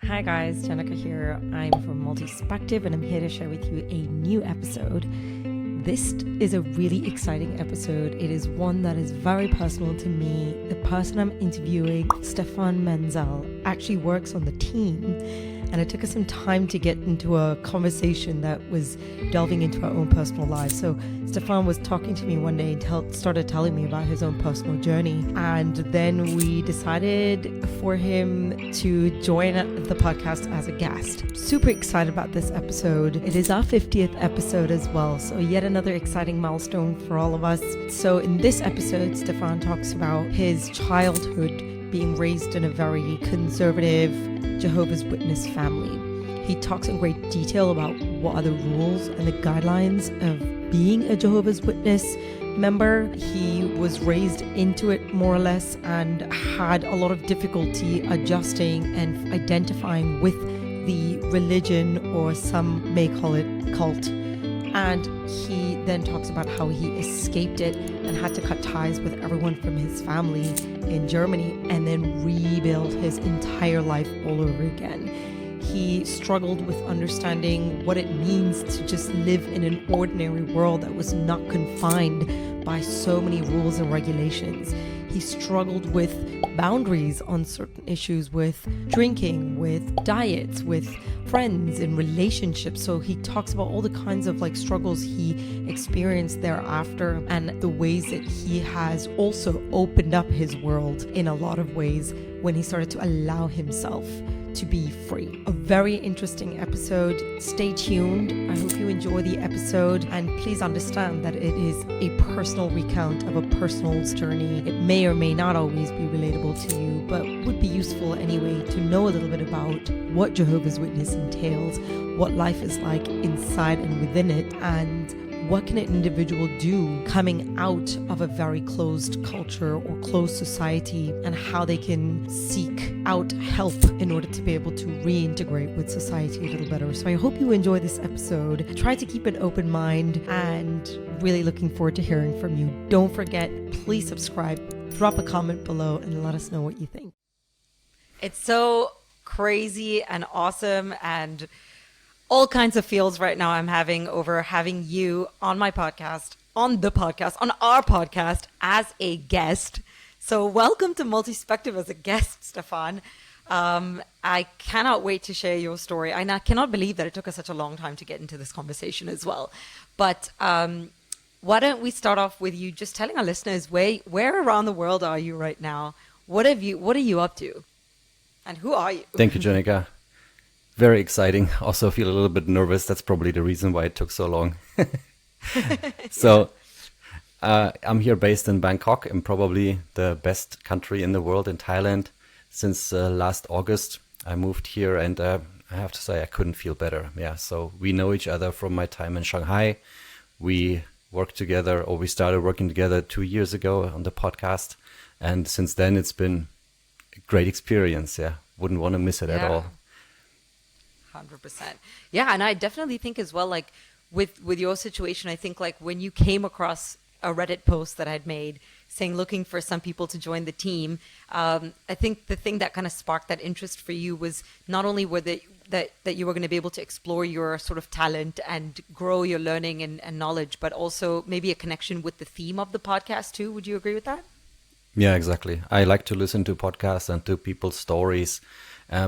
Hi guys, Jenica here. I'm from Multispective and I'm here to share with you a new episode. This is a really exciting episode. It is one that is very personal to me. The person I'm interviewing, Stephan Menzel, actually works on the team, and it took us some time to get into a conversation that was delving into our own personal lives. So Stefan was talking to me one day and started telling me about his own personal journey, and then we decided for him to join the podcast as a guest. Super excited about this episode. It is our 50th episode as well, so yet another exciting milestone for all of us. So in this episode, Stefan talks about his childhood being raised in a very conservative Jehovah's Witness family. He talks in great detail about what are the rules and the guidelines of being a Jehovah's Witness member. He was raised into it more or less and had a lot of difficulty adjusting and identifying with the religion, or some may call it cult. And he then talks about how he escaped it and had to cut ties with everyone from his family in Germany and then rebuild his entire life all over again. He struggled with understanding what it means to just live in an ordinary world that was not confined by so many rules and regulations. He struggled with boundaries on certain issues, with drinking, with diets, with friends and relationships. So he talks about all the kinds of struggles he experienced thereafter, and the ways that he has also opened up his world in a lot of ways when he started to allow himself to be free. A very interesting episode. Stay tuned. I hope you enjoy the episode, and please understand that it is a personal recount of a personal journey. It may or may not always be relatable to you, but would be useful anyway to know a little bit about what Jehovah's Witness entails, what life is like inside and within it, and what can an individual do coming out of a very closed culture or closed society, and how they can seek out help in order to be able to reintegrate with society a little better. So I hope you enjoy this episode. Try to keep an open mind, and really looking forward to hearing from you. Don't forget, please subscribe, drop a comment below, and let us know what you think. It's so crazy and awesome, and all kinds of feels right now I'm having over having you on my podcast, on our podcast as a guest. So welcome to Multispective as a guest, Stefan. I cannot wait to share your story. And I cannot believe that it took us such a long time to get into this conversation as well. But why don't we start off with you just telling our listeners where around the world are you right now? What are you up to? And who are you? Thank you, Jenica. Very exciting. Also feel a little bit nervous. That's probably the reason why it took so long. So I'm here based in Bangkok, in probably the best country in the world, in Thailand. Since last August, I moved here, and I have to say I couldn't feel better. Yeah, so we know each other from my time in Shanghai. We worked together, or we started working together 2 years ago on the podcast. And since then, it's been a great experience. Yeah, wouldn't want to miss it at all. 100%. Yeah, and I definitely think as well, with your situation, I think when you came across a Reddit post that I'd made saying looking for some people to join the team, I think the thing that kind of sparked that interest for you was not only that you were going to be able to explore your sort of talent and grow your learning and knowledge, but also maybe a connection with the theme of the podcast too. Would you agree with that? Yeah, exactly. I like to listen to podcasts and to people's stories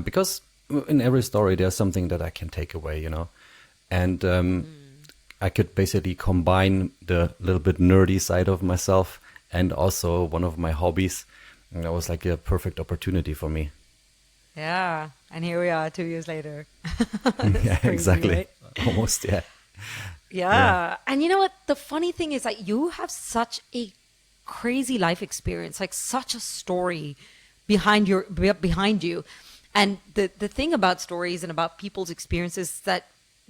because in every story there's something that I can take away, and I could basically combine the little bit nerdy side of myself and also one of my hobbies, and that was like a perfect opportunity for me. Yeah, and here we are 2 years later. Yeah, crazy, exactly. Right? Almost, yeah. Yeah, and you know what? The funny thing is that you have such a crazy life experience, such a story behind you. And the thing about stories and about people's experiences is that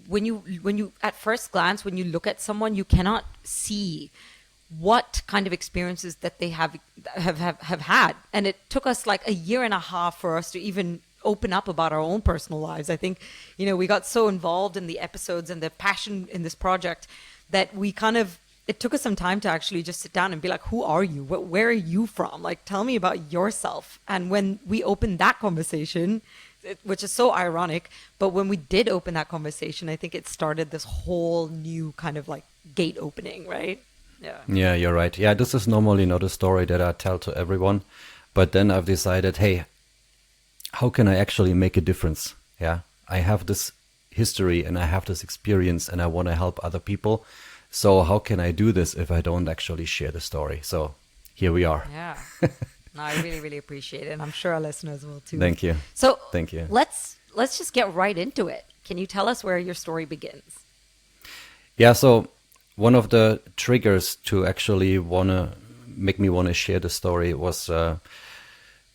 when you at first glance, when you look at someone, you cannot see what kind of experiences that they have had. And it took us a year and a half for us to even open up about our own personal lives. I think, we got so involved in the episodes and the passion in this project that it took us some time to actually just sit down and be like, who are you? Where are you from? Tell me about yourself. And when we opened that conversation, which is so ironic. But when we did open that conversation, I think it started this whole new kind of like gate opening, right? Yeah. Yeah, you're right. Yeah, this is normally not a story that I tell to everyone. But then I've decided, hey, how can I actually make a difference? Yeah, I have this history and I have this experience and I want to help other people. So how can I do this if I don't actually share the story? So here we are. Yeah. No, I really, really appreciate it. And I'm sure our listeners will too. Thank you. So Thank you. let's just get right into it. Can you tell us where your story begins? Yeah, so one of the triggers to actually make me want to share the story was a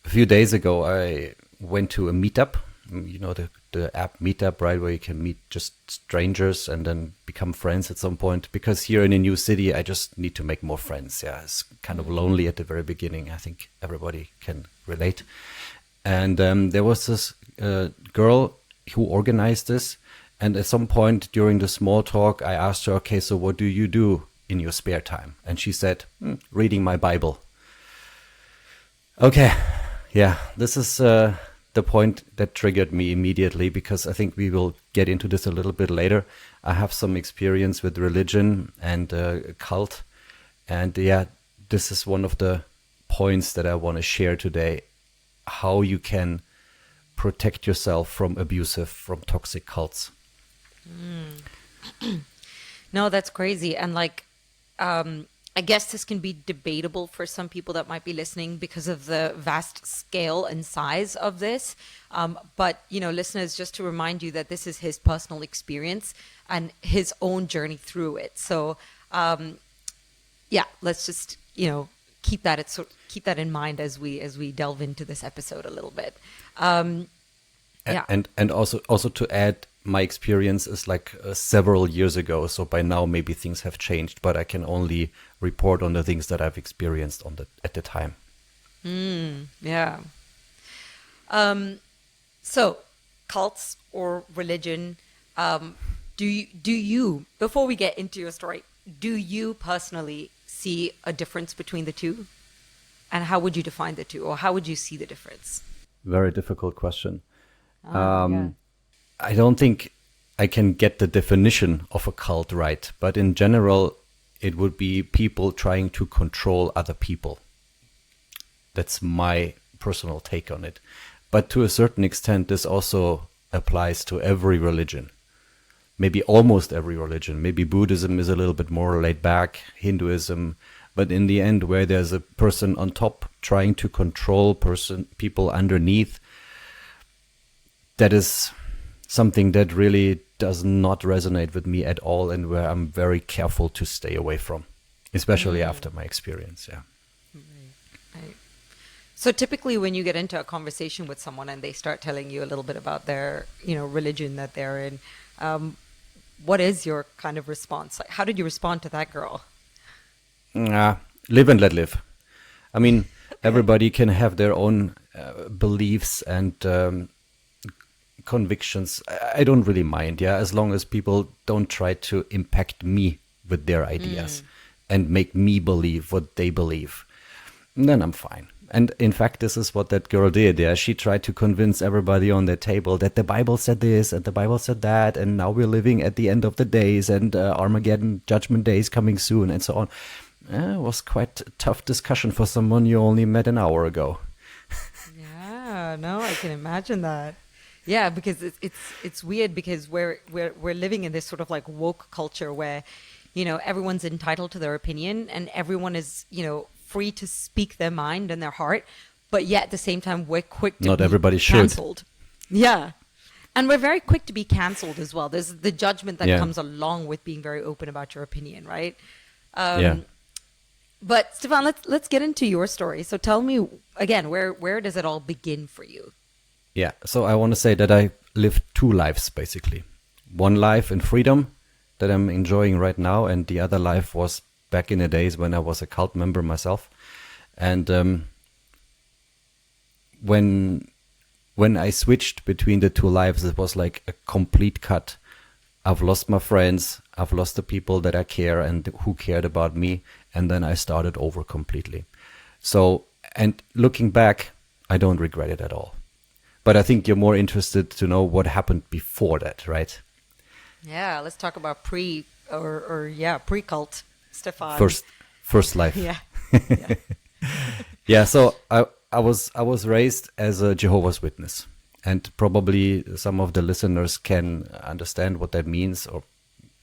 few days ago. I went to a meetup, you know, the app Meetup, right, where you can meet just strangers and then become friends at some point. Because here in a new city, I just need to make more friends. Yeah, it's kind of lonely at the very beginning. I think everybody can relate. And there was this girl who organized this. And at some point during the small talk, I asked her, okay, so what do you do in your spare time? And she said, reading my Bible. Okay, yeah, this is the point that triggered me immediately, because I think we will get into this a little bit later. I have some experience with religion and cult. And yeah, this is one of the points that I want to share today, how you can protect yourself from toxic cults. No, that's crazy. And like, I guess this can be debatable for some people that might be listening because of the vast scale and size of this. But, you know, listeners, just to remind you that this is his personal experience and his own journey through it. So, yeah, let's just, you know, keep that in mind as we delve into this episode a little bit. Yeah. And also to add, my experience is like several years ago. So by now, maybe things have changed, but I can only report on the things that I've experienced at the time. Yeah. So cults or religion, do you, before we get into your story, do you personally see a difference between the two? And how would you define the two, or how would you see the difference? Very difficult question. Yeah. I don't think I can get the definition of a cult right, but in general, it would be people trying to control other people. That's my personal take on it. But to a certain extent, this also applies to every religion. Maybe almost every religion. Maybe Buddhism is a little bit more laid back, Hinduism. But in the end, where there's a person on top trying to control people underneath, that is something that really does not resonate with me at all, and where I'm very careful to stay away from, especially after my experience. Yeah. Right. So typically when you get into a conversation with someone and they start telling you a little bit about their, you know, religion that they're in, what is your kind of response? Like, how did you respond to that girl? Live and let live. I mean, everybody can have their own beliefs and convictions. I don't really mind, yeah, as long as people don't try to impact me with their ideas and make me believe what they believe. And then I'm fine. And in fact, this is what that girl did. Yeah, she tried to convince everybody on the table that the Bible said this and the Bible said that, and now we're living at the end of the days, and Armageddon, Judgment Day is coming soon, and so on. It was quite a tough discussion for someone you only met an hour ago. Yeah, no, I can imagine that. Yeah, because it's weird, because we're living in this sort of like woke culture where, you know, everyone's entitled to their opinion and everyone is, you know, free to speak their mind and their heart, but yet at the same time we're quick to not be everybody canceled. Yeah. And we're very quick to be canceled as well. There's the judgment that comes along with being very open about your opinion, right? But Stefan, let's get into your story. So tell me again, where does it all begin for you? Yeah, so I want to say that I lived two lives, basically. One life in freedom that I'm enjoying right now, and the other life was back in the days when I was a cult member myself. And when I switched between the two lives, it was like a complete cut. I've lost my friends, I've lost the people that I care and who cared about me, and then I started over completely. So, and looking back, I don't regret it at all. But I think you're more interested to know what happened before that, right? Yeah, let's talk about pre-cult, Stefan. First life. Yeah. Yeah. Yeah, so I was raised as a Jehovah's Witness, and probably some of the listeners can understand what that means, or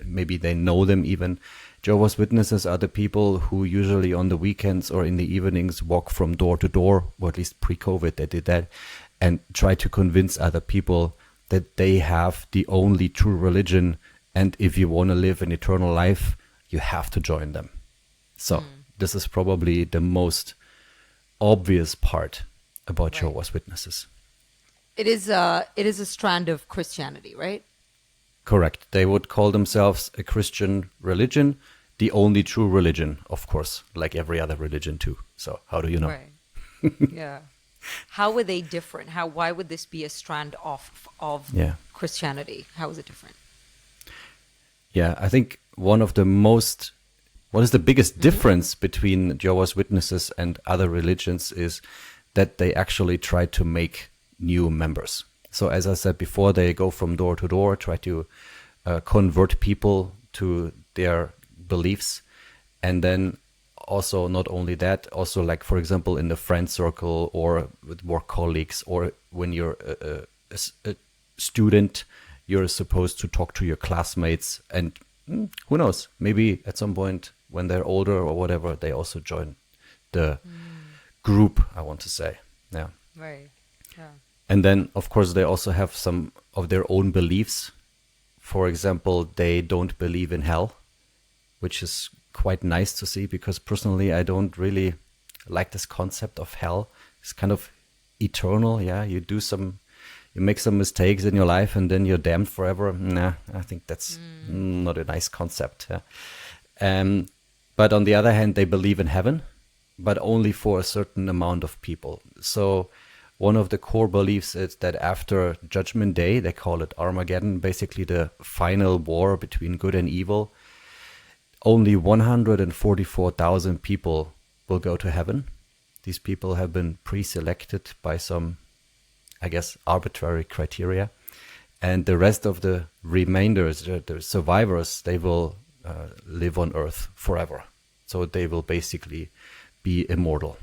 maybe they know them even. Jehovah's Witnesses are the people who usually on the weekends or in the evenings walk from door to door, or at least pre-COVID they did that, and try to convince other people that they have the only true religion, and if you want to live an eternal life, you have to join them. So this is probably the most obvious part about Jehovah's Witnesses. It is a strand of Christianity, right? Correct. They would call themselves a Christian religion, the only true religion, of course, like every other religion too. So how do you know? Right. Yeah. How were they different? Why would this be a strand of Christianity? How is it different? Yeah, I think what is the biggest difference between Jehovah's Witnesses and other religions is that they actually try to make new members. So as I said before, they go from door to door, try to convert people to their beliefs. And then also not only that, also like, for example, in the friend circle or with work colleagues, or when you're a student, you're supposed to talk to your classmates. And who knows, maybe at some point when they're older or whatever, they also join the group, I want to say. Yeah. Right. Yeah. And then, of course, they also have some of their own beliefs. For example, they don't believe in hell, which is quite nice to see, because personally, I don't really like this concept of hell. It's kind of eternal. Yeah, you make some mistakes in your life and then you're damned forever. Nah, I think that's not a nice concept. Yeah. But on the other hand, they believe in heaven, but only for a certain amount of people. So one of the core beliefs is that after Judgment Day, they call it Armageddon, basically the final war between good and evil, only 144,000 people will go to heaven. These people have been pre-selected by some, I guess, arbitrary criteria. And the rest of the remainders, the survivors, they will live on Earth forever. So they will basically be immortal.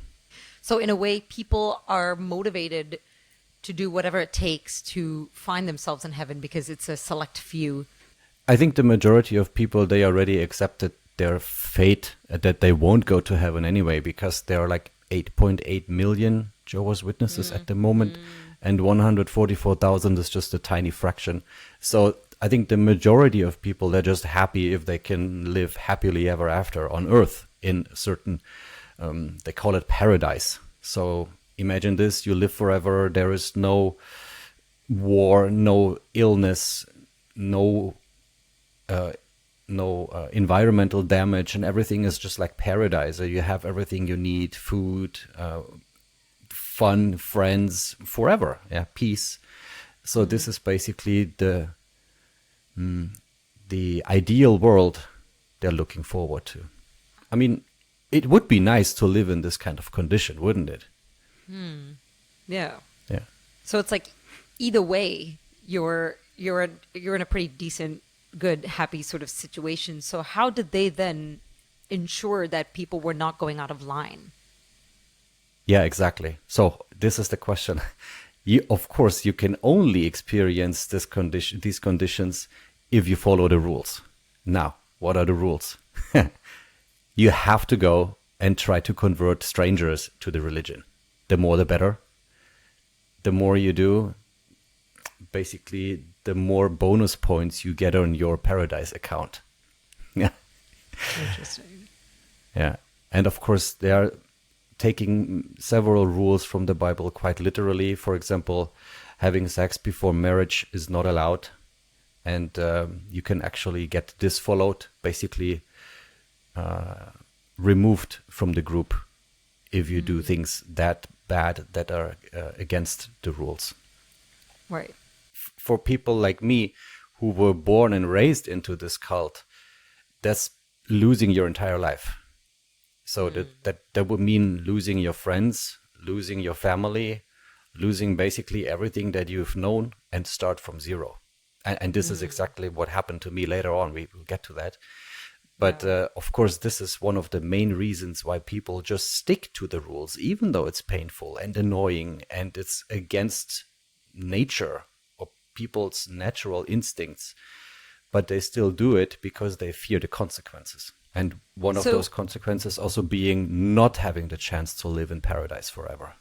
So in a way, people are motivated to do whatever it takes to find themselves in heaven because it's a select few. I think the majority of people, they already accepted their fate, that they won't go to heaven anyway, because there are like 8.8 million Jehovah's Witnesses at the moment, and 144,000 is just a tiny fraction. So I think the majority of people, they're just happy if they can live happily ever after on Earth in certain, they call it paradise. So imagine this, you live forever, there is no war, no illness, no environmental damage, and everything is just like paradise. So you have everything you need, food, fun, friends, forever, peace. So this is basically the ideal world they're looking forward to. I mean, it would be nice to live in this kind of condition, wouldn't it? Yeah. Yeah. So it's like either way, you're in a pretty decent, good, happy sort of situation. So how did they then ensure that people were not going out of line? Yeah, exactly. So this is the question. Of course, you can only experience these conditions if you follow the rules. Now, what are the rules? You have to go and try to convert strangers to the religion. The more, the better. The more you do, basically, the more bonus points you get on your paradise account. Yeah. Interesting. Yeah. And of course, they are taking several rules from the Bible quite literally. For example, having sex before marriage is not allowed. And you can actually get disfollowed, basically removed from the group if you do things that bad that are against the rules. Right. For people like me who were born and raised into this cult, that's losing your entire life. So that would mean losing your friends, losing your family, losing basically everything that you've known and start from zero. And this is exactly what happened to me later on. We will get to that. But of course, this is one of the main reasons why people just stick to the rules, even though it's painful and annoying and it's against nature or people's natural instincts. But they still do it because they fear the consequences. And one of those consequences also being not having the chance to live in paradise forever.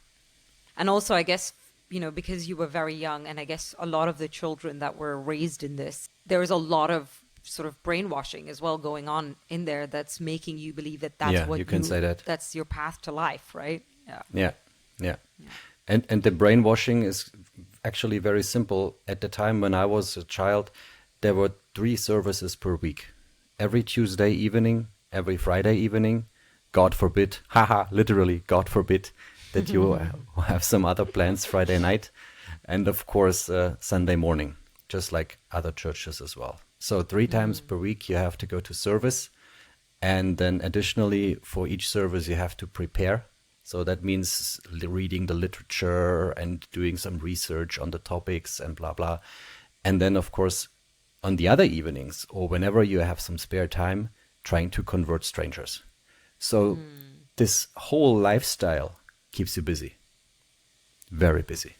And also, I guess, because you were very young, and I guess a lot of the children that were raised in this, there is a lot of sort of brainwashing as well going on in there that's making you believe that that's what you can say that. That's your path to life, right? Yeah. And the brainwashing is actually very simple. At the time when I was a child, there were 3 services per week. Every Tuesday evening, every Friday evening. God forbid, literally, God forbid that you have some other plans Friday night. And of course, Sunday morning, just like other churches as well. So 3 times per week you have to go to service. And then additionally, for each service, you have to prepare. So that means reading the literature and doing some research on the topics and blah, blah. And then, of course, on the other evenings or whenever you have some spare time, trying to convert strangers. So this whole lifestyle keeps you busy. Very busy.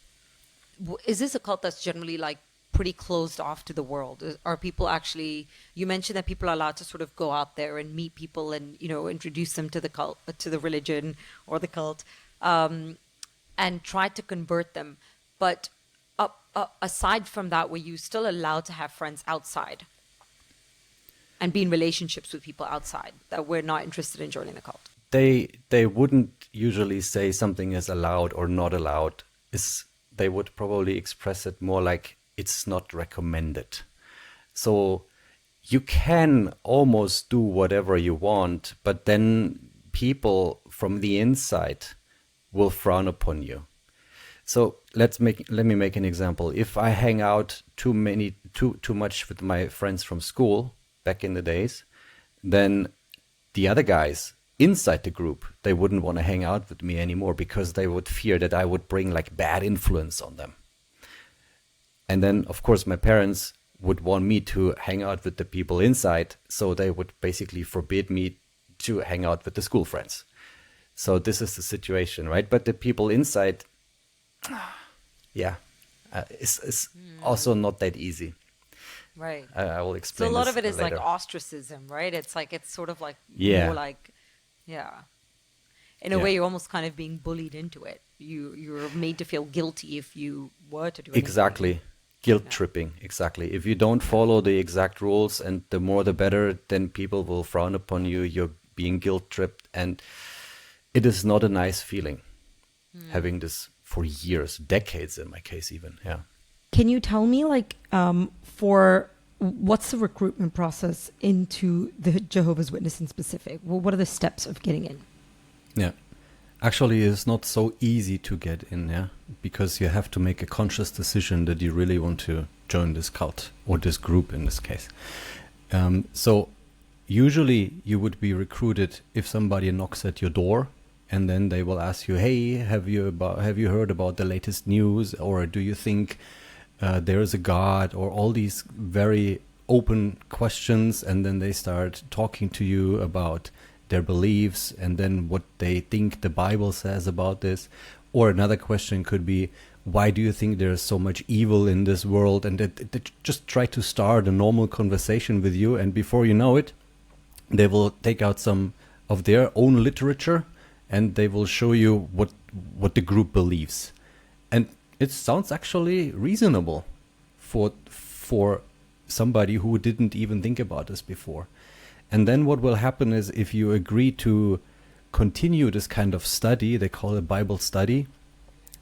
Is this a cult that's generally like pretty closed off to the world? Are people actually, you mentioned that people are allowed to sort of go out there and meet people and, introduce them to the cult, to the religion or the cult, and try to convert them. But aside from that, were you still allowed to have friends outside and be in relationships with people outside that were not interested in joining the cult? They wouldn't usually say something is allowed or not allowed. They would probably express it more like it's not recommended. So you can almost do whatever you want, but then people from the inside will frown upon you. So let me make an example. If I hang out too much with my friends from school back in the days, then the other guys inside the group, they wouldn't want to hang out with me anymore because they would fear that I would bring like bad influence on them. And then, of course, my parents would want me to hang out with the people inside, so they would basically forbid me to hang out with the school friends. So this is the situation, right? But the people inside, it's also not that easy. Right. I will explain. So a lot of it this is later. like ostracism, right? It's sort of like Yeah. more like, in a way, you're almost kind of being bullied into it. You're made to feel guilty if you were to do anything. Exactly. Guilt tripping. Exactly. If you don't follow the exact rules, and the more the better, then people will frown upon you. You're being guilt tripped, and it is not a nice feeling having this for years, decades in my case even. Yeah. Can you tell me for what's the recruitment process into the Jehovah's Witness in specific? Well, what are the steps of getting in? Yeah. Actually, it's not so easy to get in, because you have to make a conscious decision that you really want to join this cult or this group in this case. So usually you would be recruited if somebody knocks at your door, and then they will ask you, hey, have you heard about the latest news, or do you think there is a God, or all these very open questions, and then they start talking to you about their beliefs and then what they think the Bible says about this. Or another question could be, why do you think there's so much evil in this world? And they just try to start a normal conversation with you, and before you know it, they will take out some of their own literature and they will show you what the group believes. And it sounds actually reasonable for somebody who didn't even think about this before. And then what will happen is, if you agree to continue this kind of study, they call it Bible study,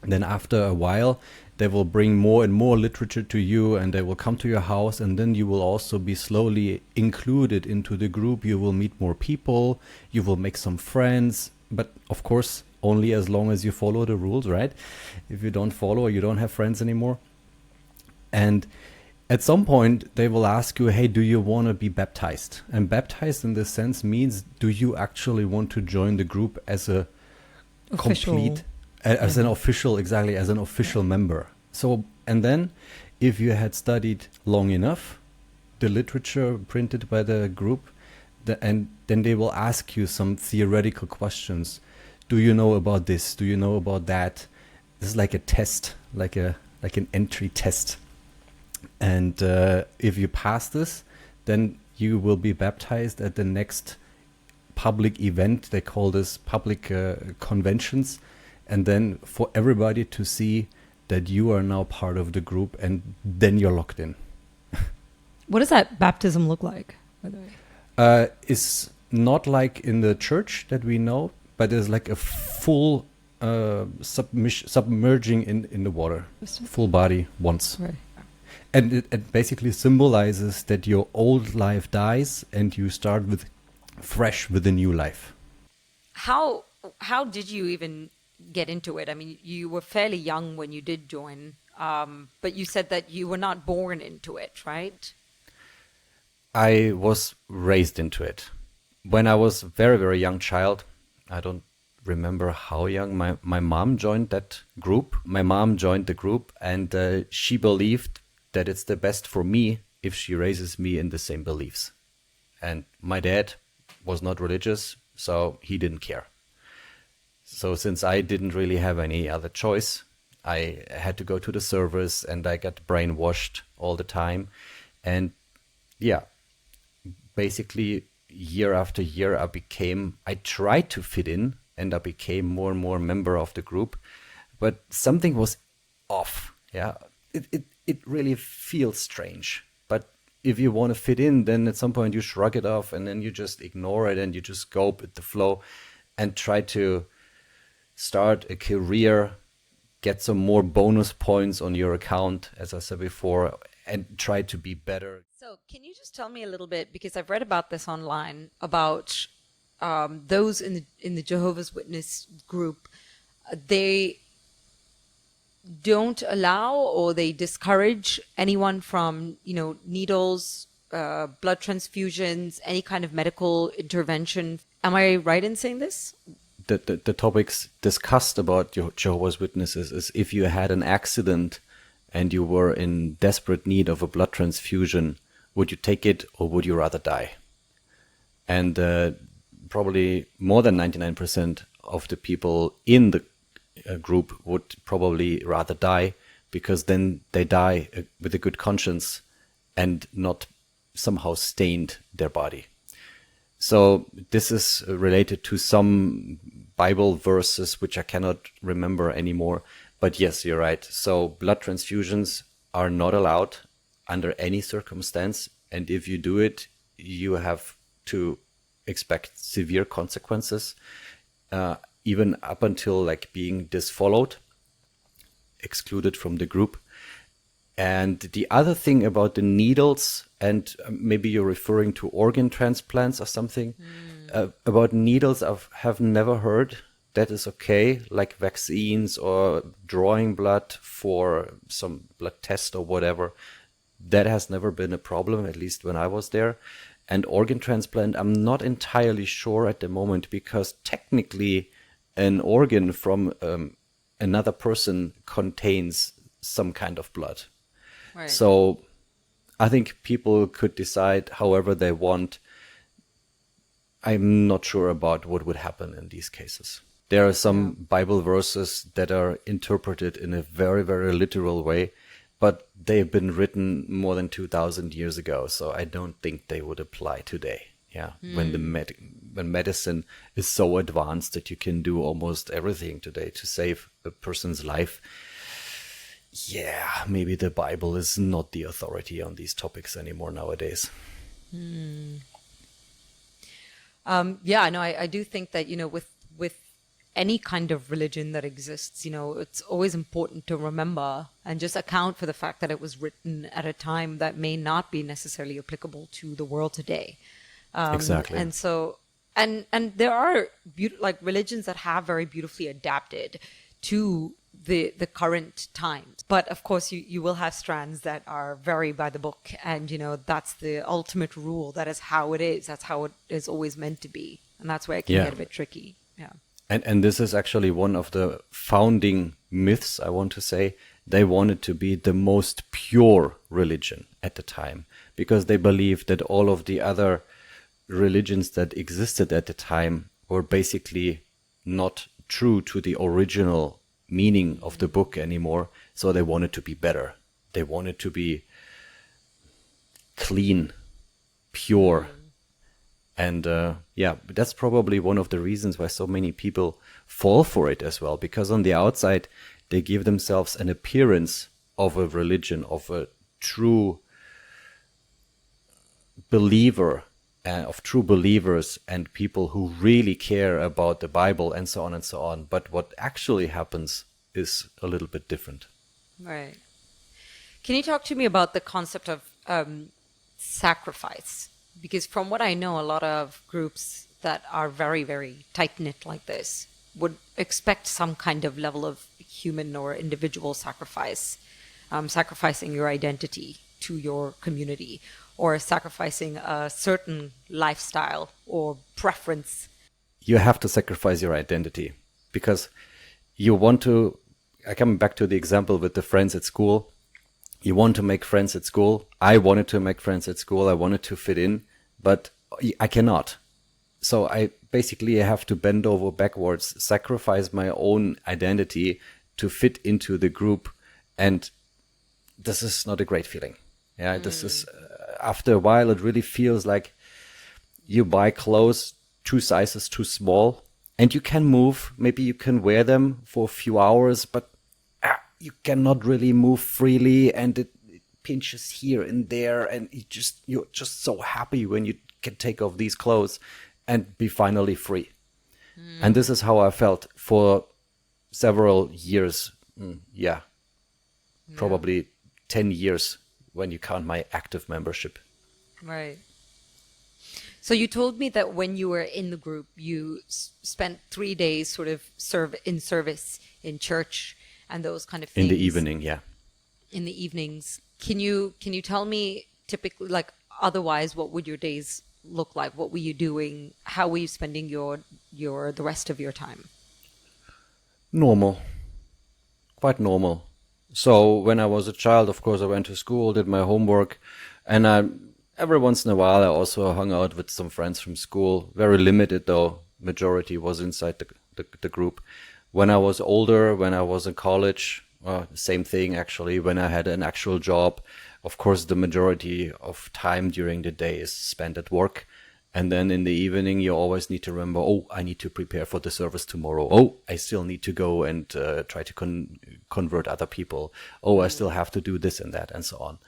then after a while, they will bring more and more literature to you, and they will come to your house, and then you will also be slowly included into the group. You will meet more people, you will make some friends, but of course, only as long as you follow the rules, right? If you don't follow, you don't have friends anymore. And at some point, they will ask you, hey, do you want to be baptized? And baptized in this sense means, do you actually want to join the group as a Official. complete as an official, exactly, as an official member. So, and then if you had studied long enough, the literature printed by the group, and then they will ask you some theoretical questions. Do you know about this? Do you know about that? This is like a test, like an entry test. And if you pass this, then you will be baptized at the next public event. They call this public conventions. And then for everybody to see that you are now part of the group, and then you're locked in. What does that baptism look like, by the way? It's not like in the church that we know, but it's like a full submerging in the water, full body once. Right. And it basically symbolizes that your old life dies and you start fresh with a new life. How did you even get into it? I mean, you were fairly young when you did join, but you said that you were not born into it, right? I was raised into it. When I was a very, very young child, I don't remember how young, my mom joined that group. My mom joined the group, and she believed that it's the best for me if she raises me in the same beliefs. And my dad was not religious, so he didn't care. So since I didn't really have any other choice, I had to go to the service, and I got brainwashed all the time. And yeah, basically year after year, I tried to fit in, and I became more and more member of the group, but something was off. Yeah, it really feels strange. But if you want to fit in, then at some point you shrug it off, and then you just ignore it, and you just go with the flow and try to start a career, get some more bonus points on your account, as I said before, and try to be better. So can you just tell me a little bit, because I've read about this online, about those in the Jehovah's Witness group, they don't allow or they discourage anyone from, needles, blood transfusions, any kind of medical intervention. Am I right in saying this? The topics discussed about Jehovah's Witnesses is if you had an accident and you were in desperate need of a blood transfusion, would you take it or would you rather die? And probably more than 99% of the people in the group would probably rather die, because then they die with a good conscience and not somehow stained their body. So this is related to some Bible verses, which I cannot remember anymore. But yes, you're right. So blood transfusions are not allowed under any circumstance. And if you do it, you have to expect severe consequences, even up until like being disfollowed, excluded from the group. And the other thing about the needles, and maybe you're referring to organ transplants or something, about needles have never heard. That is okay, like vaccines or drawing blood for some blood test or whatever. That has never been a problem, at least when I was there. And organ transplant, I'm not entirely sure at the moment, because technically an organ from another person contains some kind of blood. Right. So I think people could decide however they want. I'm not sure about what would happen in these cases. There are some Bible verses that are interpreted in a very, very literal way, but they've been written more than 2,000 years ago, so I don't think they would apply today. Yeah, when medicine is so advanced that you can do almost everything today to save a person's life. Yeah, maybe the Bible is not the authority on these topics anymore nowadays. I do think that, with any kind of religion that exists, it's always important to remember and just account for the fact that it was written at a time that may not be necessarily applicable to the world today. Exactly. And so, and there are religions that have very beautifully adapted to the current times. But of course, you will have strands that are very by the book, and that's the ultimate rule. That is how it is. That's how it is always meant to be, and that's where it can get a bit tricky. Yeah. And this is actually one of the founding myths, I want to say. They wanted to be the most pure religion at the time, because they believed that all of the other religions that existed at the time were basically not true to the original meaning of the book anymore. So they wanted to be better. They wanted to be clean, pure. And that's probably one of the reasons why so many people fall for it as well, because on the outside, they give themselves an appearance of a religion, of a true believer, of true believers and people who really care about the Bible and so on and so on. But what actually happens is a little bit different. Right. Can you talk to me about the concept of sacrifice? Because from what I know, a lot of groups that are very, very tight-knit like this would expect some kind of level of human or individual sacrifice, sacrificing your identity to your community, or sacrificing a certain lifestyle or preference. You have to sacrifice your identity because you want to, coming back to the example with the friends at school, you want to make friends at school. I wanted to make friends at school. I wanted to fit in, but I cannot. So I basically have to bend over backwards, sacrifice my own identity to fit into the group. And this is not a great feeling. Yeah, this is, after a while, it really feels like you buy clothes 2 sizes too small and you can move. Maybe you can wear them for a few hours, but you cannot really move freely, and it pinches here and there, and you're just so happy when you can take off these clothes and be finally free. And this is how I felt for several years. Probably 10 years when you count my active membership. Right. So you told me that when you were in the group, you spent 3 days sort of in service in church and those kind of things. In the evening, yeah. In the evenings. Can you tell me typically, like, otherwise, what would your days look like? What were you doing? How were you spending the rest of your time? Normal. Quite normal. So when I was a child, of course, I went to school, did my homework, and every once in a while I also hung out with some friends from school. Very limited though. Majority was inside the group. When I was older, when I was in college, same thing actually. When I had an actual job, of course, the majority of time during the day is spent at work. And then in the evening, you always need to remember, I need to prepare for the service tomorrow. I still need to go and try to convert other people. I still have to do this and that and so on.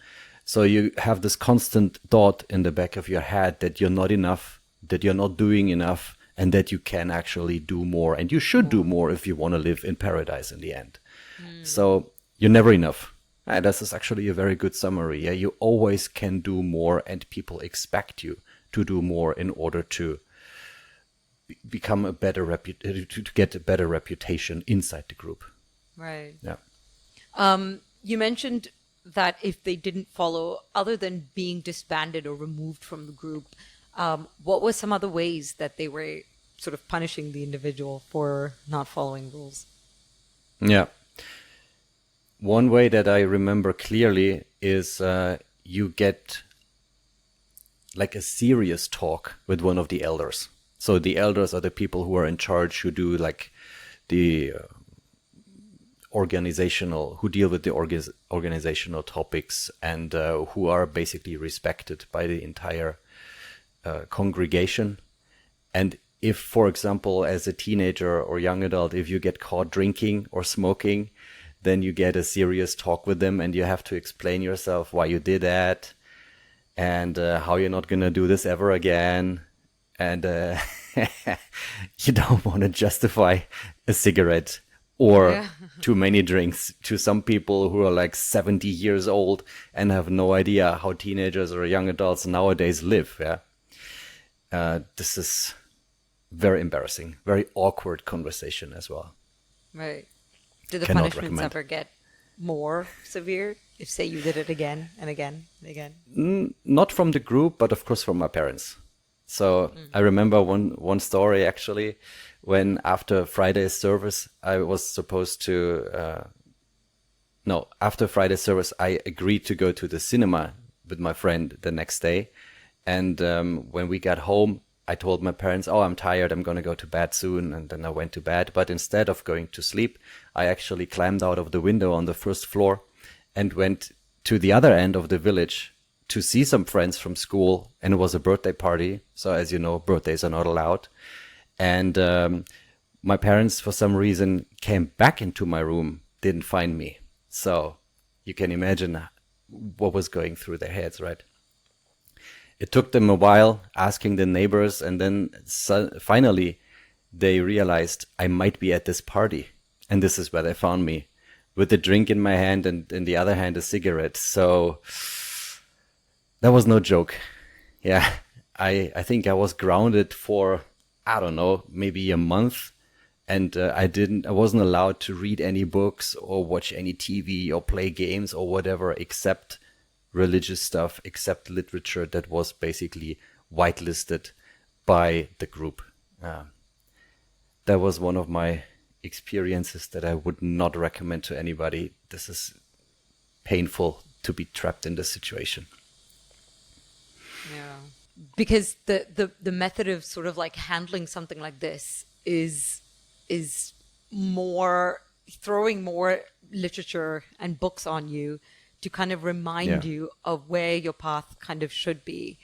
So you have this constant thought in the back of your head that you're not enough, that you're not doing enough, and that you can actually do more. And you should do more if you want to live in paradise in the end. So you're never enough. This is actually a very good summary. Yeah, you always can do more, and people expect you to do more in order to become a better to get a better reputation inside the group. Right. Yeah. You mentioned that if they didn't follow, other than being disbanded or removed from the group, what were some other ways that they were sort of punishing the individual for not following rules? Yeah. One way that I remember clearly is you get like a serious talk with one of the elders. So the elders are the people who are in charge, who do like the who deal with the organizational topics, and who are basically respected by the entire congregation. And if, for example, as a teenager or young adult, if you get caught drinking or smoking, then you get a serious talk with them, and you have to explain yourself why you did that, and how you're not going to do this ever again. And you don't want to justify a cigarette or too many drinks to some people who are like 70 years old and have no idea how teenagers or young adults nowadays live. This is very embarrassing, very awkward conversation as well. Right. Do the Cannot punishments recommend. ever get more severe if, say, you did it again and again and again? Not from the group, but of course from my parents. So I remember one story actually when after Friday's service, I was supposed to, no, after Friday's service, I agreed to go to the cinema with my friend the next day. And when we got home, I told my parents, oh, I'm tired, I'm going to go to bed soon. And then I went to bed. But instead of going to sleep, I actually climbed out of the window on the first floor and went to the other end of the village to see some friends from school. And it was a birthday party. So as you know, birthdays are not allowed. And my parents, for some reason, came back into my room, didn't find me. So you can imagine what was going through their heads, right? It took them a while asking the neighbors, and then finally they realized I might be at this party. And this is where they found me, with a drink in my hand and in the other hand a cigarette. So that was no joke. Yeah, I think I was grounded for, I don't know, maybe a month. And I wasn't allowed to read any books or watch any TV or play games or whatever, except religious stuff, except literature that was basically whitelisted by the group. That was one of my experiences that I would not recommend to anybody. This is painful to be trapped in this situation. Yeah. Because the method of sort of like handling something like this is more throwing more literature and books on you to kind of remind you of where your path kind of should be.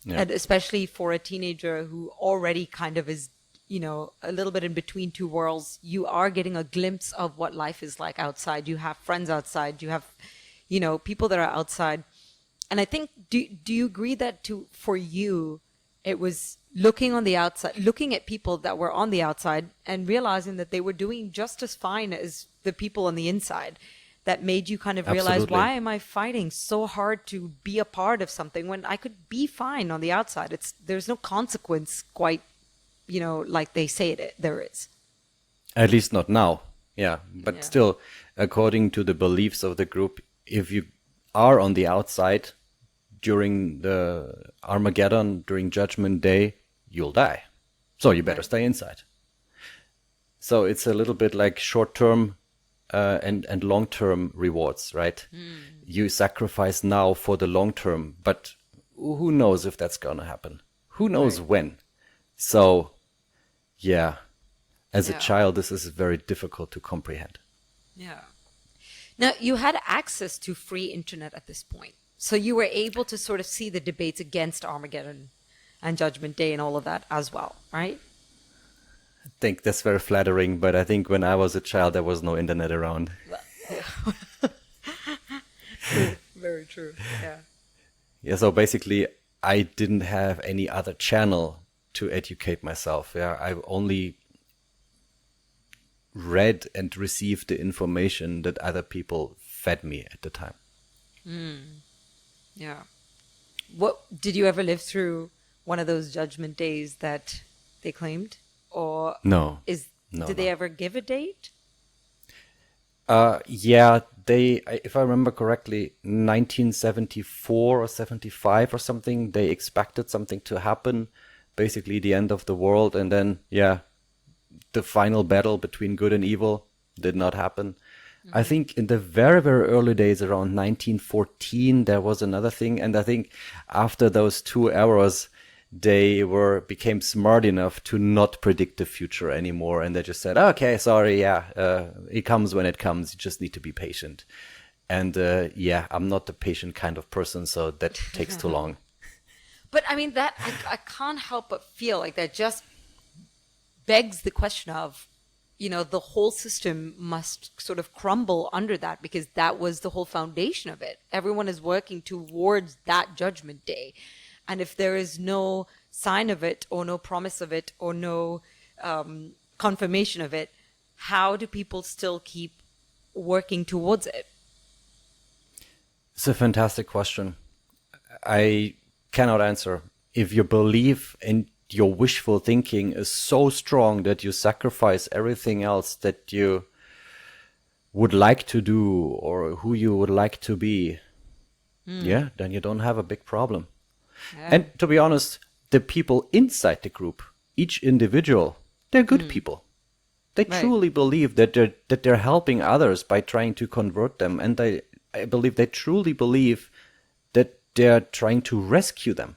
Yeah. And especially for a teenager who already kind of is, you know, a little bit in between two worlds, you are getting a glimpse of what life is like outside. You have friends outside, you have, you know, people that are outside. And I think, do you agree that for you, it was looking on the outside, looking at people that were on the outside and realizing that they were doing just as fine as the people on the inside, that made you kind of realize, Absolutely. why am I fighting so hard to be a part of something when I could be fine on the outside? There's no consequence quite, you know, like they say there is. At least not now. Yeah. But still, according to the beliefs of the group, if you are on the outside during the Armageddon, during Judgment Day, you'll die. So you better stay inside. So it's a little bit like short-term and long-term rewards, right? You sacrifice now for the long term, but who knows if that's going to happen? Who knows when? So, yeah, as a child, this is very difficult to comprehend. Yeah. Now, you had access to free internet at this point. So you were able to sort of see the debates against Armageddon and Judgment Day and all of that as well, right? I think that's very flattering, but I think when I was a child, there was no internet around. Very true. Yeah. Yeah, so basically, I didn't have any other channel to educate myself. Yeah, I only read and received the information that other people fed me at the time. Yeah. What did you ever live through one of those Judgment Days that they claimed? Or no. Did they ever give a date? Yeah, if I remember correctly, 1974 or 75 or something, they expected something to happen, basically the end of the world, and then, the final battle between good and evil did not happen. I think in the very, very early days, around 1914, there was another thing, and I think after those 2 hours, they became smart enough to not predict the future anymore, and they just said, okay, sorry, it comes when it comes, you just need to be patient. And I'm not the patient kind of person, so that takes too long. But I mean, that I can't help but feel like that just begs the question of, you know, the whole system must sort of crumble under that, because that was the whole foundation of it. Everyone is working towards that Judgment Day. And if there is no sign of it or no promise of it or no confirmation of it, how do people still keep working towards it? It's a fantastic question. I cannot answer. If your belief and your wishful thinking is so strong that you sacrifice everything else that you would like to do or who you would like to be, then you don't have a big problem. Yeah. And to be honest, the people inside the group, each individual, they're good people. They truly believe that they're helping others by trying to convert them, and I believe they truly believe that they're trying to rescue them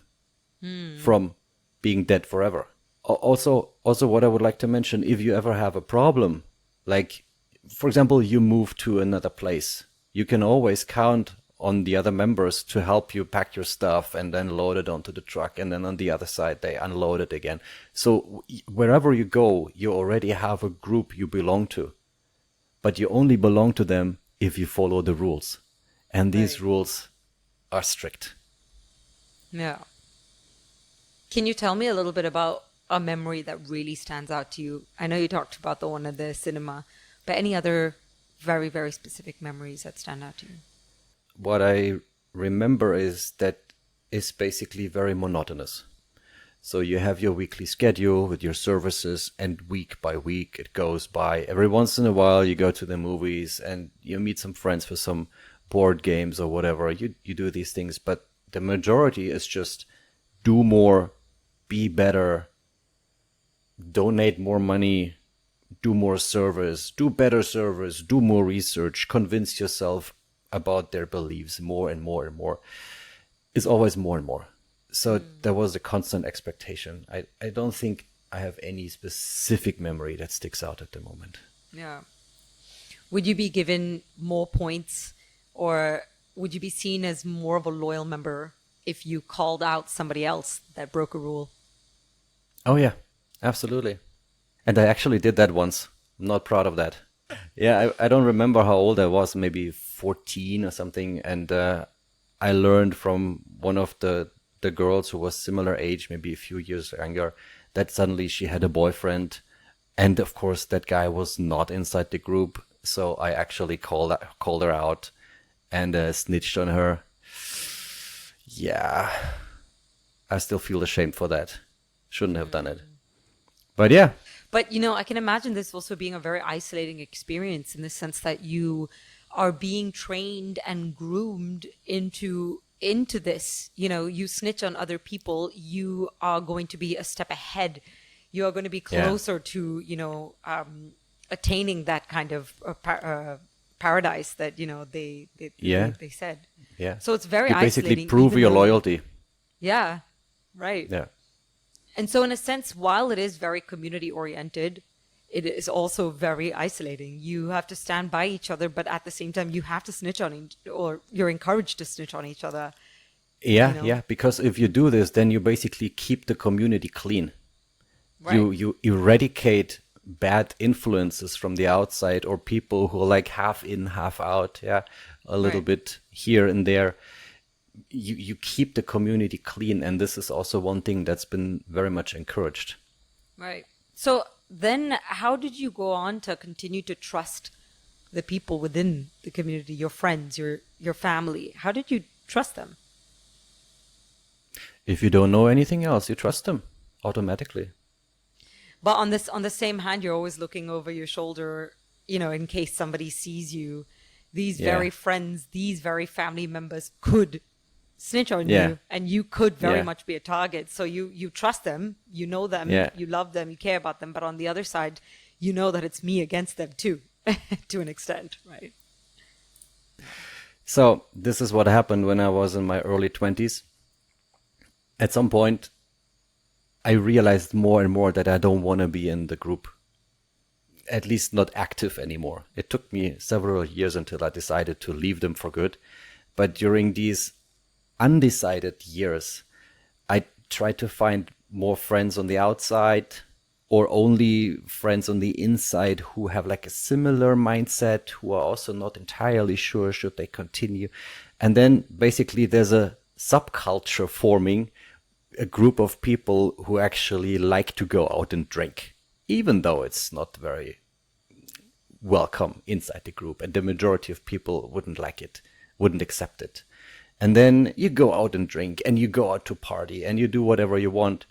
from being dead forever. Also, what I would like to mention, if you ever have a problem, like, for example, you move to another place, you can always count on the other members to help you pack your stuff and then load it onto the truck. And then on the other side, they unload it again. So wherever you go, you already have a group you belong to. But you only belong to them if you follow the rules. And these rules are strict. Yeah. Can you tell me a little bit about a memory that really stands out to you? I know you talked about the one at the cinema, but any other very, very specific memories that stand out to you? What I remember is that it's basically very monotonous. So you have your weekly schedule with your services, and week by week it goes by. Every once in a while you go to the movies and you meet some friends for some board games or whatever. You do these things, but the majority is just do more, be better, donate more money, do more service, do better service, do more research, convince yourself about their beliefs more and more and more. It's always more and more. So there was a constant expectation. I don't think I have any specific memory that sticks out at the moment. Yeah. Would you be given more points, or would you be seen as more of a loyal member if you called out somebody else that broke a rule? Oh yeah, absolutely. And I actually did that once. I'm not proud of that. Yeah, I don't remember how old I was, maybe 14 or something. And I learned from one of the girls who was similar age, maybe a few years younger, that suddenly she had a boyfriend. And of course, that guy was not inside the group. So I actually called her out and snitched on her. Yeah, I still feel ashamed for that. Shouldn't have done it. But yeah. But, you know, I can imagine this also being a very isolating experience in the sense that you are being trained and groomed into this. You know, you snitch on other people, you are going to be a step ahead. You are going to be closer to, you know, attaining that kind of paradise that, you know, they said. Yeah. So it's very you isolating. Basically prove your loyalty. Yeah, right. Yeah. And so in a sense, while it is very community oriented, it is also very isolating. You have to stand by each other, but at the same time, you have to snitch on or you're encouraged to snitch on each other. Yeah, you know? yeah. Because if you do this, then you basically keep the community clean. Right. You eradicate bad influences from the outside, or people who are like half in, half out. Yeah, a little bit here and there. You keep the community clean, and this is also one thing that's been very much encouraged. Right. So then how did you go on to continue to trust the people within the community, your friends, your family? How did you trust them? If you don't know anything else, you trust them automatically. But on the same hand, you're always looking over your shoulder, you know, in case somebody sees you. These very friends, these very family members could snitch on you, and you could very much be a target. So you trust them, you know them, you love them, you care about them. But on the other side, you know that it's me against them too, to an extent, right? So this is what happened when I was in my early 20s. At some point, I realized more and more that I don't want to be in the group, at least not active anymore. It took me several years until I decided to leave them for good. But during these undecided years, I tried to find more friends on the outside, or only friends on the inside who have like a similar mindset, who are also not entirely sure should they continue. And then basically there's a subculture forming, a group of people who actually like to go out and drink, even though it's not very welcome inside the group, and the majority of people wouldn't like it, wouldn't accept it. And then you go out and drink, and you go out to party, and you do whatever you want.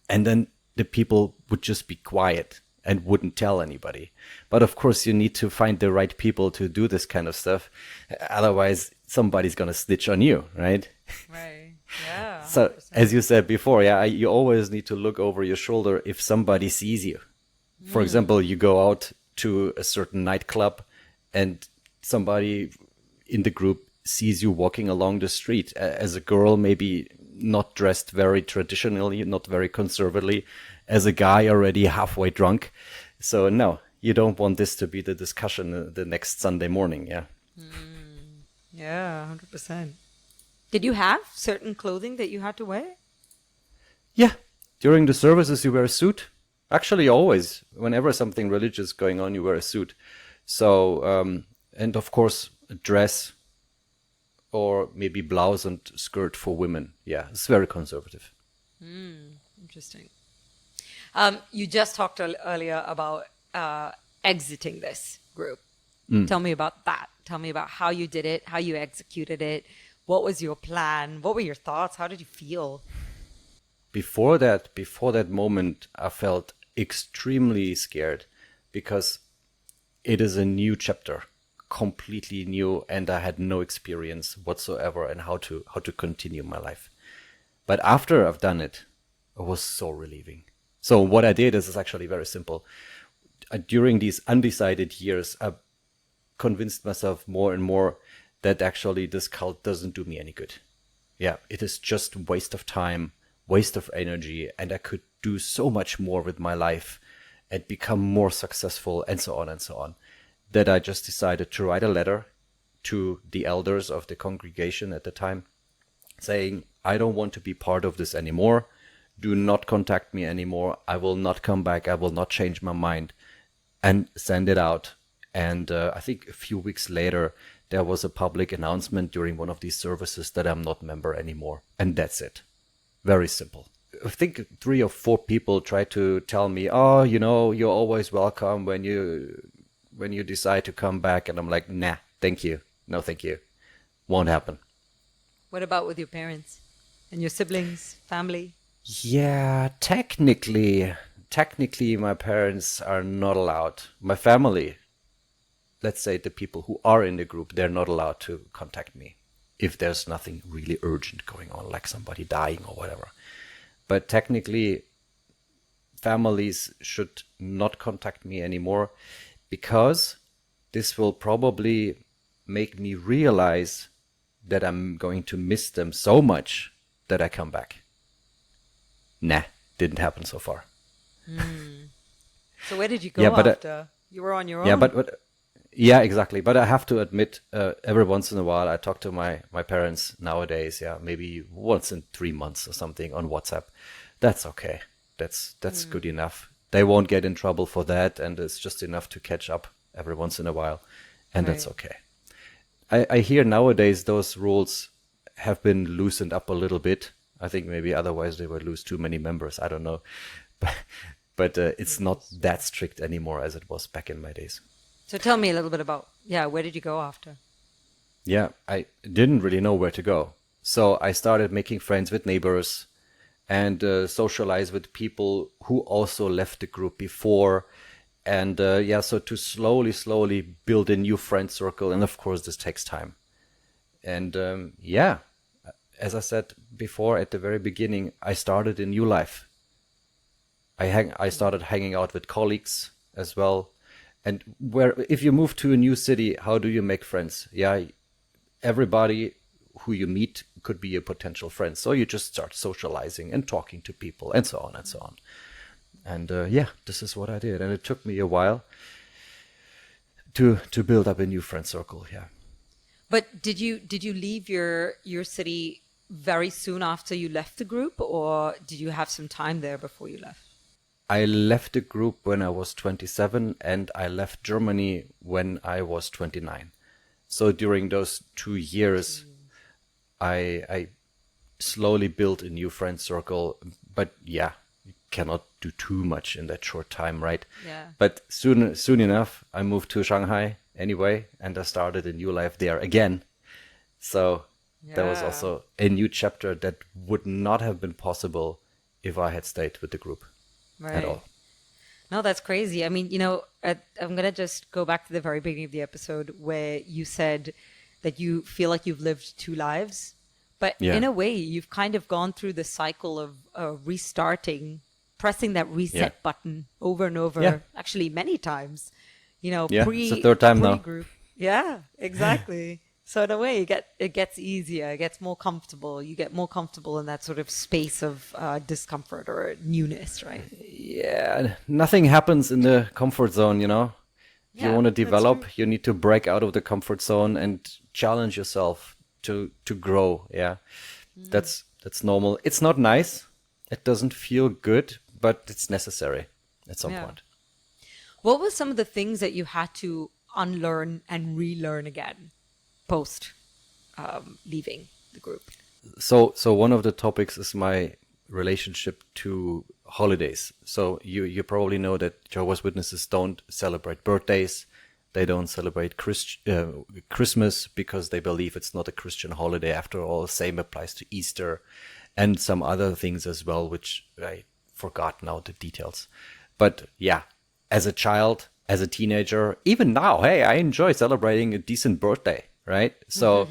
And then the people would just be quiet and wouldn't tell anybody. But of course, you need to find the right people to do this kind of stuff. Otherwise, somebody's going to snitch on you, right? Right. Yeah. So, as you said before, you always need to look over your shoulder if somebody sees you. For example, you go out to a certain nightclub and somebody in the group sees you walking along the street as a girl, maybe not dressed very traditionally, not very conservatively, as a guy already halfway drunk. So no, you don't want this to be the discussion the next Sunday morning. Yeah. Yeah, 100%. Did you have certain clothing that you had to wear? Yeah. During the services, you wear a suit. Actually, always. Whenever something religious going on, you wear a suit. So, and of course, a dress or maybe blouse and skirt for women. Yeah, it's very conservative. Interesting. You just talked earlier about exiting this group. Tell me about that. Tell me about how you did it, how you executed it. What was your plan? What were your thoughts? How did you feel? Before that moment, I felt extremely scared because it is a new chapter, completely new, and I had no experience whatsoever in how to continue my life. But after I've done it, it was so relieving. So what I did is actually very simple. During these undecided years, I convinced myself more and more that actually this cult doesn't do me any good. Yeah, it is just waste of time, waste of energy, and I could do so much more with my life and become more successful and so on, that I just decided to write a letter to the elders of the congregation at the time saying, I don't want to be part of this anymore. Do not contact me anymore. I will not come back. I will not change my mind, and send it out. And I think a few weeks later, there was a public announcement during one of these services that I'm not a member anymore. And that's it. Very simple. I think 3 or 4 people tried to tell me, oh, you're always welcome when you decide to come back. And I'm like, nah, thank you. No, thank you. Won't happen. What about with your parents and your siblings, family? Yeah, technically, my parents are not allowed. My family, let's say the people who are in the group, they're not allowed to contact me if there's nothing really urgent going on, like somebody dying or whatever. But technically, families should not contact me anymore because this will probably make me realize that I'm going to miss them so much that I come back. Nah, didn't happen so far. So where did you go after? You were on your own? Yeah, but yeah, exactly. But I have to admit, every once in a while, I talk to my parents nowadays. Yeah, maybe once in 3 months or something on WhatsApp. That's okay. That's good enough. They won't get in trouble for that, and it's just enough to catch up every once in a while, and that's okay. I hear nowadays those rules have been loosened up a little bit. I think maybe otherwise they would lose too many members. I don't know, but it's not that strict anymore as it was back in my days. So tell me a little bit about, where did you go after? Yeah, I didn't really know where to go. So I started making friends with neighbors and socialize with people who also left the group before. And so to slowly build a new friend circle. And of course, this takes time. And as I said before at the very beginning, I started a new life. I started hanging out with colleagues as well. And if you move to a new city, how do you make friends? Yeah, everybody who you meet could be a potential friend. So you just start socializing and talking to people and so on and so on. And this is what I did. And it took me a while to build up a new friend circle. Yeah. But did you leave your city very soon after you left the group, or did you have some time there before you left? I left the group when I was 27, and I left Germany when I was 29. So during those 2 years, I slowly built a new friend circle. But you cannot do too much in that short time, right? Yeah. But soon enough, I moved to Shanghai anyway, and I started a new life there again. So that was also a new chapter that would not have been possible if I had stayed with the group at all. No, that's crazy. I mean, I'm going to just go back to the very beginning of the episode where you said that you feel like you've lived 2 lives, But in a way, you've kind of gone through the cycle of restarting, pressing that reset button over and over, actually many times. It's the third time now. Group. Yeah, exactly. So in a way, it gets easier, it gets more comfortable. You get more comfortable in that sort of space of discomfort or newness, right? Yeah, nothing happens in the comfort zone, If you want to develop, you need to break out of the comfort zone and challenge yourself to grow. Yeah, that's normal. It's not nice. It doesn't feel good, but it's necessary at some point. What were some of the things that you had to unlearn and relearn again post leaving the group? So one of the topics is my relationship to holidays. So you probably know that Jehovah's Witnesses don't celebrate birthdays. They don't celebrate Christmas because they believe it's not a Christian holiday. After all, same applies to Easter and some other things as well, which I forgot now the details. But yeah, as a child, as a teenager, even now, hey, I enjoy celebrating a decent birthday, right? So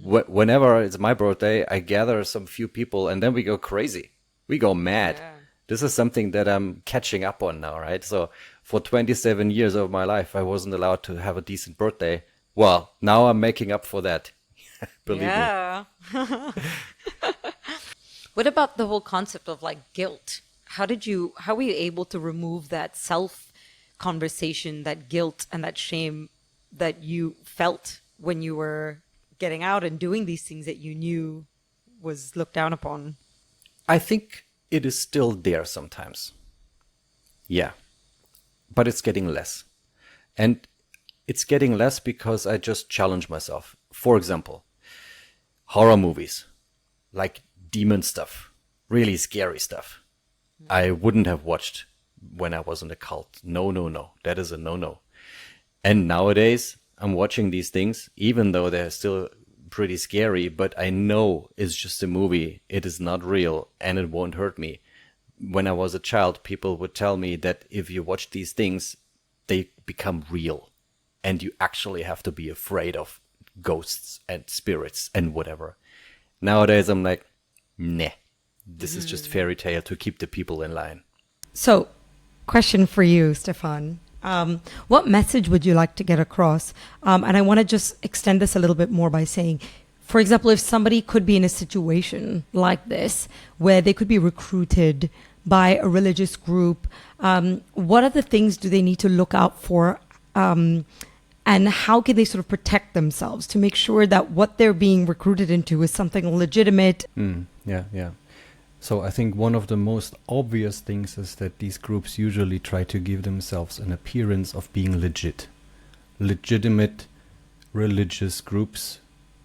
whenever it's my birthday, I gather some few people and then we go crazy. We go mad. Yeah. This is something that I'm catching up on now, right? So for 27 years of my life, I wasn't allowed to have a decent birthday. Well, now I'm making up for that. Believe me. What about the whole concept of like guilt? How were you able to remove that self conversation, that guilt and that shame that you felt when you were getting out and doing these things that you knew was looked down upon? I think it is still there sometimes. Yeah. But it's getting less. And it's getting less because I just challenge myself. For example, horror movies, like demon stuff, really scary stuff. I wouldn't have watched when I was in a cult. No. That is a no. And nowadays, I'm watching these things, even though they're still pretty scary, but I know it's just a movie. It is not real and it won't hurt me. When I was a child, people would tell me that if you watch these things, they become real. And you actually have to be afraid of ghosts and spirits and whatever. Nowadays, I'm like, nah, this is just fairy tale to keep the people in line. So, question for you, Stefan. What message would you like to get across? And I want to just extend this a little bit more by saying, for example, if somebody could be in a situation like this, where they could be recruited by a religious group, what other things do they need to look out for? And how can they sort of protect themselves to make sure that what they're being recruited into is something legitimate? Yeah. So I think one of the most obvious things is that these groups usually try to give themselves an appearance of being legitimate religious groups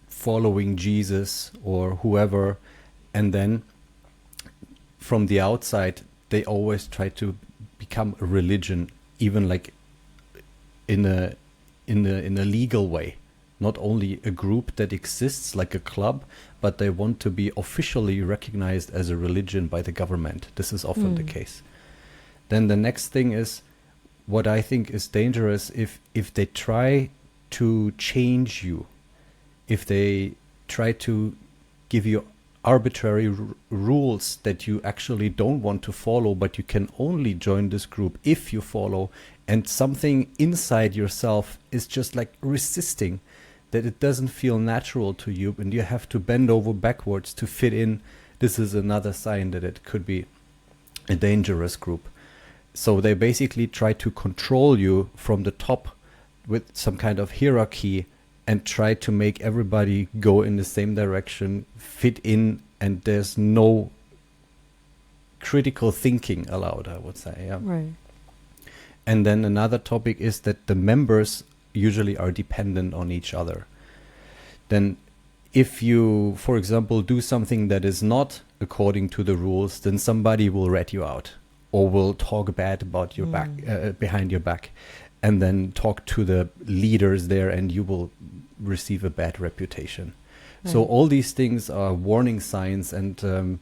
following Jesus or whoever. And then from the outside, they always try to become a religion, even like in a legal way. Not only a group that exists like a club, but they want to be officially recognized as a religion by the government. This is often the case. Then the next thing is, what I think is dangerous, if they try to change you, if they try to give you arbitrary rules that you actually don't want to follow, but you can only join this group if you follow, and something inside yourself is just like resisting, that it doesn't feel natural to you and you have to bend over backwards to fit in. This is another sign that it could be a dangerous group. So they basically try to control you from the top with some kind of hierarchy and try to make everybody go in the same direction, fit in, and there's no critical thinking allowed, I would say. Yeah. Right. And then another topic is that the members usually are dependent on each other. Then if you, for example, do something that is not according to the rules, then somebody will rat you out or will talk bad about your back, behind your back, and then talk to the leaders there, and you will receive a bad reputation. So all these things are warning signs, and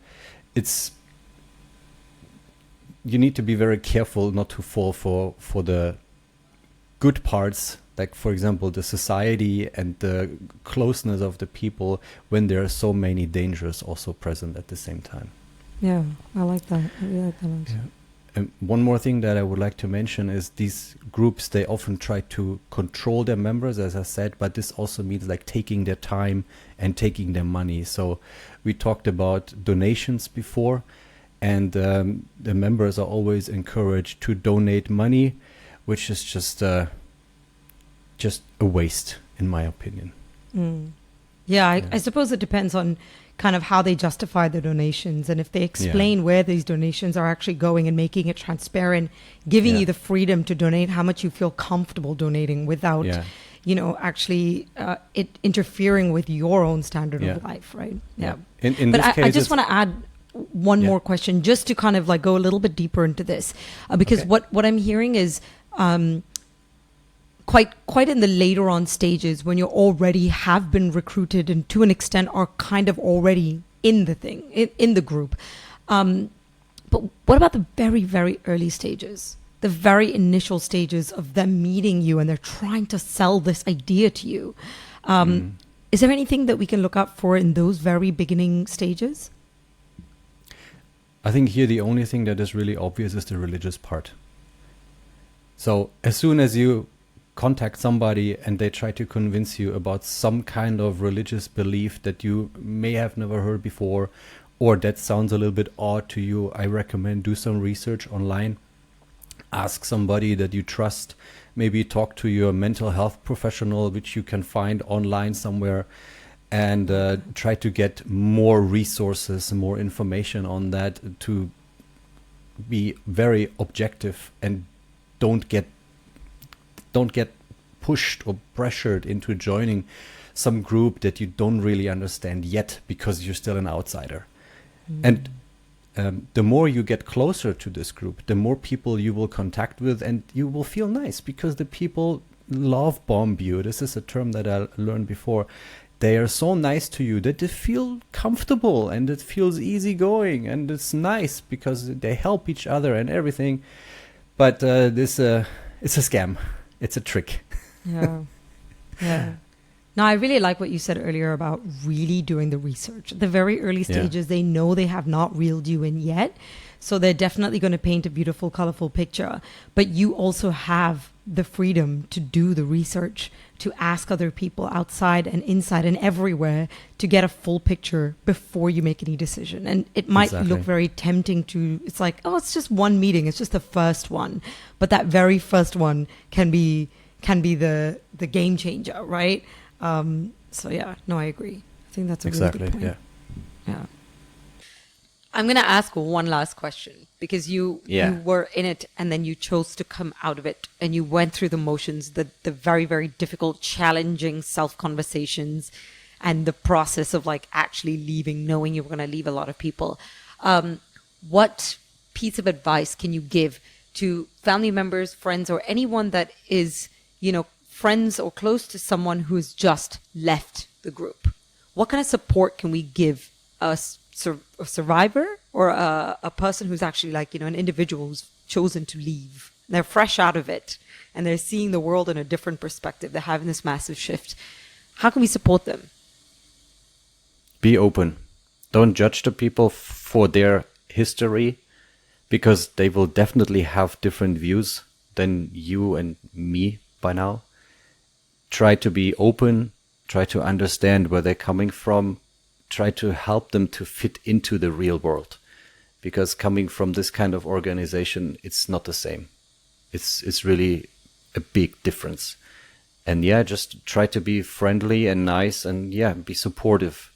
you need to be very careful not to fall for the good parts like, for example, the society and the closeness of the people when there are so many dangers also present at the same time. Yeah, I like that. I really like that answer. Yeah. And one more thing that I would like to mention is these groups, they often try to control their members, as I said, but this also means like taking their time and taking their money. So we talked about donations before, and the members are always encouraged to donate money, which is just a waste, in my opinion. Yeah, I suppose it depends on kind of how they justify the donations, and if they explain where these donations are actually going and making it transparent, giving you the freedom to donate how much you feel comfortable donating without, actually it interfering with your own standard of life, right? Yeah. In but this case, I just want to add one more question, just to kind of like go a little bit deeper into this, because what I'm hearing is quite in the later on stages, when you already have been recruited and to an extent are kind of already in the thing, in the group. But what about the very, very early stages, the very initial stages of them meeting you and they're trying to sell this idea to you? Is there anything that we can look out for in those very beginning stages? I think here the only thing that is really obvious is the religious part. So as soon as you contact somebody and they try to convince you about some kind of religious belief that you may have never heard before, or that sounds a little bit odd to you, I recommend do some research online. Ask somebody that you trust. Maybe talk to your mental health professional, which you can find online somewhere, and try to get more resources, more information on that, to be very objective and don't get pushed or pressured into joining some group that you don't really understand yet because you're still an outsider. And the more you get closer to this group, the more people you will contact with, and you will feel nice because the people love bomb you. This is a term that I learned before. They are so nice to you that they feel comfortable and it feels easygoing, and it's nice because they help each other and everything. But it's a scam. It's a trick. Yeah. Now, I really like what you said earlier about really doing the research. At the very early stages, they know they have not reeled you in yet. So they're definitely going to paint a beautiful, colorful picture. But you also have the freedom to do the research, to ask other people outside and inside and everywhere to get a full picture before you make any decision. And it might look very tempting to, it's like, oh, it's just one meeting. It's just the first one. But that very first one can be the game changer, right? So yeah, no, I agree. I think that's a really good point. Yeah. I'm going to ask one last question, because you were in it and then you chose to come out of it and you went through the motions, the very, very difficult, challenging self-conversations and the process of like actually leaving, knowing you were going to leave a lot of people. What piece of advice can you give to family members, friends, or anyone that is, friends or close to someone who's just left the group? What kind of support can we give a survivor or a person who's actually like, an individual who's chosen to leave? They're fresh out of it and they're seeing the world in a different perspective. They're having this massive shift. How can we support them? Be open. Don't judge the people for their history, because they will definitely have different views than you and me by now. Try to be open, try to understand where they're coming from, try to help them to fit into the real world. Because coming from this kind of organization, it's not the same. It's really a big difference. And just try to be friendly and nice and be supportive.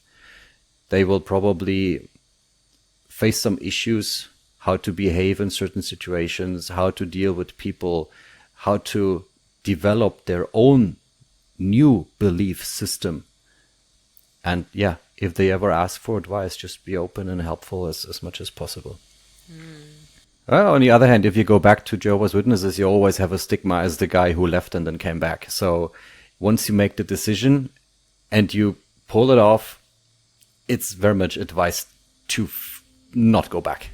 They will probably face some issues, how to behave in certain situations, how to deal with people, how to develop their own new belief system. And if they ever ask for advice, just be open and helpful as much as possible. Well, on the other hand, if you go back to Jehovah's Witnesses, you always have a stigma as the guy who left and then came back. So once you make the decision and you pull it off, it's very much advised to not go back.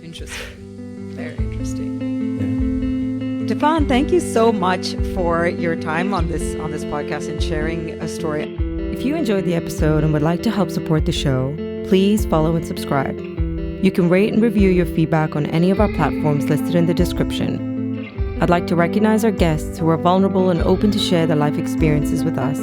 Interesting. Very interesting. Stefan, thank you so much for your time on this podcast and sharing a story. If you enjoyed the episode and would like to help support the show, please follow and subscribe. You can rate and review your feedback on any of our platforms listed in the description. I'd like to recognize our guests who are vulnerable and open to share their life experiences with us.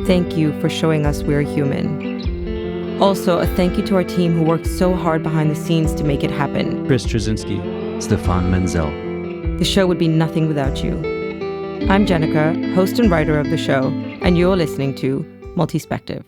Thank you for showing us we're human. Also, a thank you to our team who worked so hard behind the scenes to make it happen. Chris Trzynski. Stephan Menzel. The show would be nothing without you. I'm Jenica, host and writer of the show, and you're listening to Multispective.